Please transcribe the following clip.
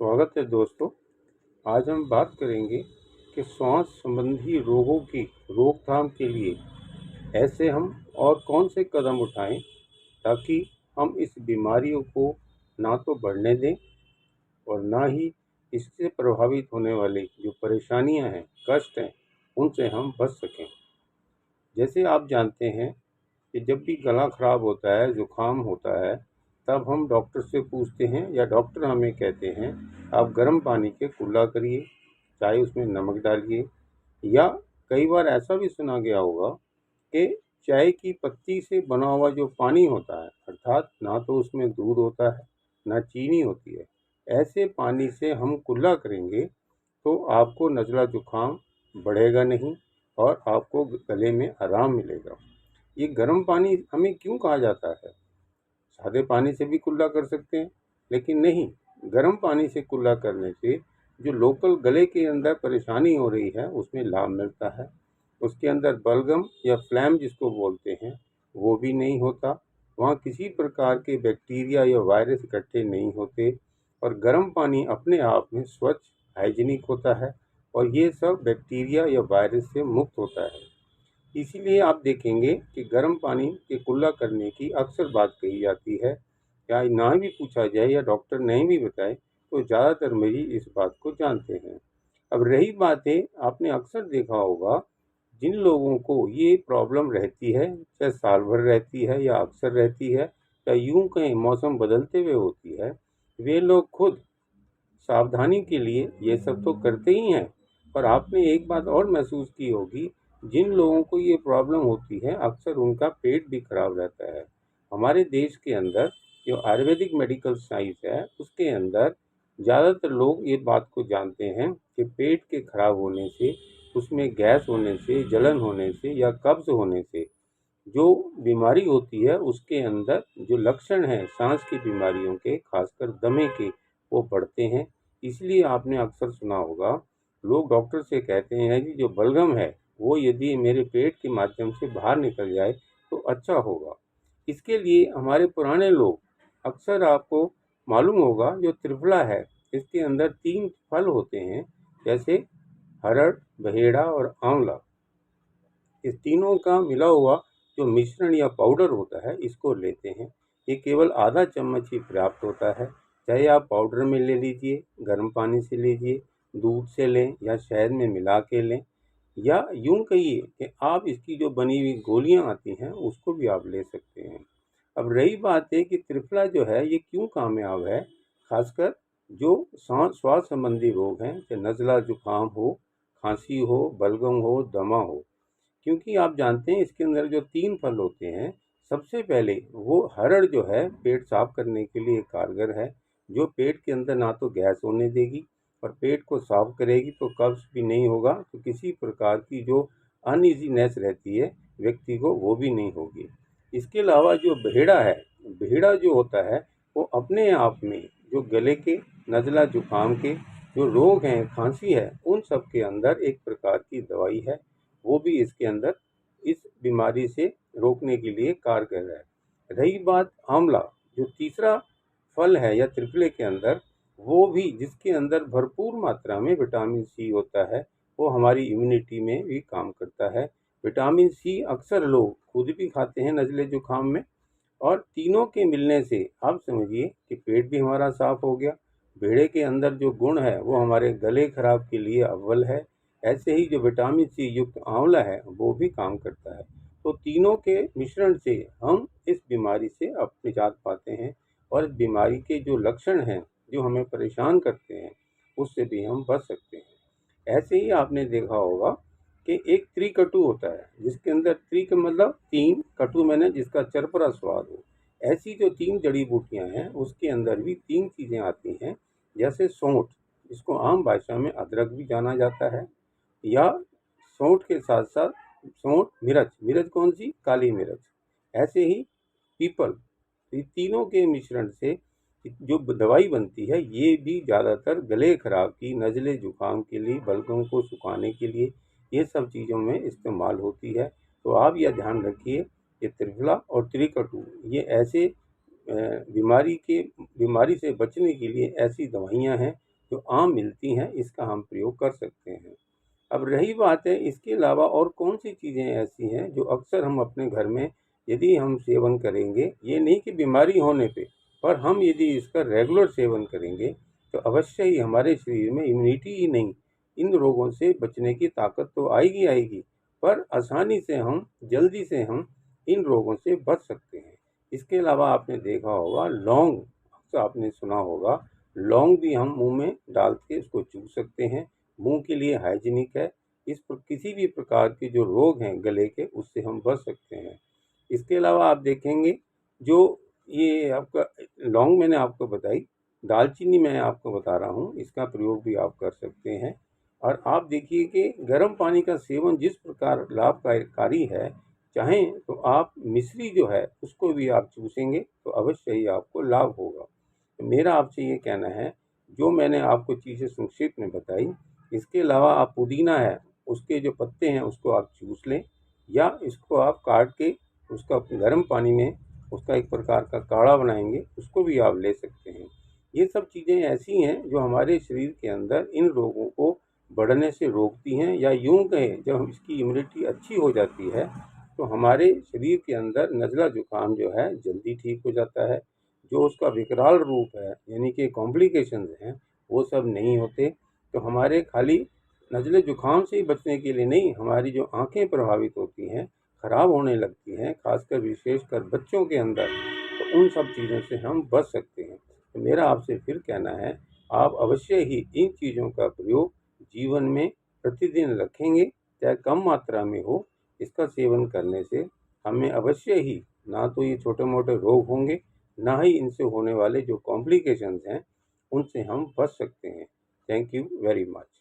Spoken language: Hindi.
स्वागत है दोस्तों। आज हम बात करेंगे कि श्वास संबंधी रोगों की रोकथाम के लिए ऐसे हम और कौन से कदम उठाएं ताकि हम इस बीमारियों को ना तो बढ़ने दें और ना ही इससे प्रभावित होने वाली जो परेशानियां हैं, कष्ट हैं, उनसे हम बच सकें। जैसे आप जानते हैं कि जब भी गला खराब होता है, ज़ुकाम होता है, तब हम डॉक्टर से पूछते हैं या डॉक्टर हमें कहते हैं आप गर्म पानी के कुल्ला करिए, चाहे उसमें नमक डालिए। या कई बार ऐसा भी सुना गया होगा कि चाय की पत्ती से बना हुआ जो पानी होता है, अर्थात ना तो उसमें दूध होता है ना चीनी होती है, ऐसे पानी से हम कुल्ला करेंगे तो आपको नज़ला ज़ुकाम बढ़ेगा नहीं और आपको गले में आराम मिलेगा। ये गर्म पानी हमें क्यों कहा जाता है? सादे पानी से भी कुल्ला कर सकते हैं, लेकिन नहीं, गर्म पानी से कुल्ला करने से जो लोकल गले के अंदर परेशानी हो रही है उसमें लाभ मिलता है। उसके अंदर बलगम या फ्लैम जिसको बोलते हैं वो भी नहीं होता, वहाँ किसी प्रकार के बैक्टीरिया या वायरस इकट्ठे नहीं होते और गर्म पानी अपने आप में स्वच्छ, हाइजीनिक होता है और ये सब बैक्टीरिया या वायरस से मुक्त होता है। इसीलिए आप देखेंगे कि गर्म पानी के कुल्ला करने की अक्सर बात कही जाती है। या ना भी पूछा जाए या डॉक्टर नहीं भी बताए तो ज़्यादातर मरीज इस बात को जानते हैं। अब रही बात है, आपने अक्सर देखा होगा जिन लोगों को ये प्रॉब्लम रहती है, चाहे साल भर रहती है या अक्सर रहती है या यूं कहीं मौसम बदलते हुए होती है, वे लोग खुद सावधानी के लिए ये सब तो करते ही हैं। पर आपने एक बात और महसूस की होगी, जिन लोगों को ये प्रॉब्लम होती है अक्सर उनका पेट भी खराब रहता है। हमारे देश के अंदर जो आयुर्वेदिक मेडिकल साइंस है उसके अंदर ज़्यादातर लोग ये बात को जानते हैं कि पेट के खराब होने से, उसमें गैस होने से, जलन होने से या कब्ज़ होने से जो बीमारी होती है उसके अंदर जो लक्षण हैं सांस की बीमारियों के, खासकर दमे के, वो बढ़ते हैं। इसलिए आपने अक्सर सुना होगा लोग डॉक्टर से कहते हैं कि जो बलगम है वो यदि मेरे पेट के माध्यम से बाहर निकल जाए तो अच्छा होगा। इसके लिए हमारे पुराने लोग अक्सर, आपको मालूम होगा, जो त्रिफला है इसके अंदर 3 फल होते हैं, जैसे हरड़, बहेड़ा और आंवला। इस तीनों का मिला हुआ जो मिश्रण या पाउडर होता है इसको लेते हैं। ये केवल आधा चम्मच ही पर्याप्त होता है। चाहे आप पाउडर में ले लीजिए, गर्म पानी से लीजिए, दूध से लें या शहद में मिला के लें, या यूं कहिए कि आप इसकी जो बनी हुई गोलियां आती हैं उसको भी आप ले सकते हैं। अब रही बात है कि त्रिफला जो है ये क्यों कामयाब है, खासकर जो श्वास संबंधी रोग हैं, चाहे नज़ला जुकाम हो, खांसी हो, बलगम हो, दमा हो। क्योंकि आप जानते हैं इसके अंदर जो 3 फल होते हैं, सबसे पहले वो हरड़ जो है पेट साफ करने के लिए कारगर है, जो पेट के अंदर ना तो गैस होने देगी और पेट को साफ करेगी तो कब्ज़ भी नहीं होगा, तो किसी प्रकार की जो अनईज़ीनेस रहती है व्यक्ति को वो भी नहीं होगी। इसके अलावा जो बहेड़ा है, बहेड़ा जो होता है वो अपने आप में जो गले के, नज़ला जुकाम के जो रोग हैं, खांसी है, उन सब के अंदर एक प्रकार की दवाई है, वो भी इसके अंदर इस बीमारी से रोकने के लिए कारगर है। रही बात आंवला, जो तीसरा फल है या त्रिफले के अंदर, वो भी जिसके अंदर भरपूर मात्रा में विटामिन सी होता है, वो हमारी इम्यूनिटी में भी काम करता है। विटामिन सी अक्सर लोग खुद भी खाते हैं नज़ले जुकाम में, और तीनों के मिलने से आप समझिए कि पेट भी हमारा साफ हो गया। भेड़े के अंदर जो गुण है वो हमारे गले खराब के लिए अव्वल है। ऐसे ही जो विटामिन सी युक्त आंवला है वो भी काम करता है। तो तीनों के मिश्रण से हम इस बीमारी से निजात पाते हैं और इस बीमारी के जो लक्षण हैं जो हमें परेशान करते हैं उससे भी हम बच सकते हैं। ऐसे ही आपने देखा होगा कि एक त्रिकटु होता है, जिसके अंदर त्रि का मतलब 3, कटु मैंने जिसका चरपरा स्वाद हो। ऐसी जो 3 जड़ी बूटियां हैं उसके अंदर भी 3 चीज़ें आती हैं, जैसे सौंठ, जिसको आम भाषा में अदरक भी जाना जाता है, या सौंठ के साथ साथ सौंठ, मिर्च, मिर्च कौन सी, काली मिर्च, ऐसे ही पीपल। ये तीनों के मिश्रण से जो दवाई बनती है ये भी ज़्यादातर गले खराब की, नज़ले जुकाम के लिए, बलगम को सुखाने के लिए, ये सब चीज़ों में इस्तेमाल होती है। तो आप यह ध्यान रखिए, ये त्रिफला और त्रिकटु ये ऐसे बीमारी से बचने के लिए ऐसी दवाइयाँ हैं जो आम मिलती हैं इसका हम प्रयोग कर सकते हैं। अब रही बात है इसके अलावा और कौन सी चीज़ें ऐसी हैं जो अक्सर हम अपने घर में यदि हम सेवन करेंगे, ये नहीं कि बीमारी होने पे, पर हम यदि इसका रेगुलर सेवन करेंगे तो अवश्य ही हमारे शरीर में इम्यूनिटी ही नहीं, इन रोगों से बचने की ताकत तो आएगी आएगी, पर आसानी से हम जल्दी से हम इन रोगों से बच सकते हैं। इसके अलावा आपने देखा होगा लौंग, अक्सर आपने सुना होगा, लौंग भी हम मुंह में डाल के उसको चूस सकते हैं। मुंह के लिए हाइजीनिक है। इस पर किसी भी प्रकार के जो रोग हैं गले के उससे हम बच सकते हैं। इसके अलावा आप देखेंगे जो ये आपका लौंग मैंने आपको बताई, दालचीनी मैं आपको बता रहा हूँ, इसका प्रयोग भी आप कर सकते हैं। और आप देखिए कि गर्म पानी का सेवन जिस प्रकार लाभकारी है, चाहें तो आप मिश्री जो है उसको भी आप चूसेंगे तो अवश्य ही आपको लाभ होगा। तो मेरा आपसे ये कहना है, जो मैंने आपको चीज़ें संक्षिप्त में बताई, इसके अलावा आप पुदीना है उसके जो पत्ते हैं उसको आप चूस लें, या इसको आप काट के उसका गर्म पानी में उसका एक प्रकार का काढ़ा बनाएंगे, उसको भी आप ले सकते हैं। ये सब चीज़ें ऐसी हैं जो हमारे शरीर के अंदर इन रोगों को बढ़ने से रोकती हैं, या यूँ कहें जब इसकी इम्यूनिटी अच्छी हो जाती है तो हमारे शरीर के अंदर नज़ला ज़ुकाम जो है जल्दी ठीक हो जाता है। जो उसका विकराल रूप है यानी कि कॉम्प्लिकेशंस हैं वो सब नहीं होते। तो हमारे खाली नज़ले ज़ुकाम से ही बचने के लिए नहीं, हमारी जो आँखें प्रभावित होती हैं, ख़राब होने लगती हैं, ख़ासकर विशेषकर बच्चों के अंदर, तो उन सब चीज़ों से हम बच सकते हैं। तो मेरा आपसे फिर कहना है, आप अवश्य ही इन चीज़ों का प्रयोग जीवन में प्रतिदिन रखेंगे, चाहे कम मात्रा में हो। इसका सेवन करने से हमें अवश्य ही ना तो ये छोटे-मोटे रोग होंगे, ना ही इनसे होने वाले जो कॉम्प्लिकेशंस हैं, उनसे हम बच सकते हैं। Thank you very much.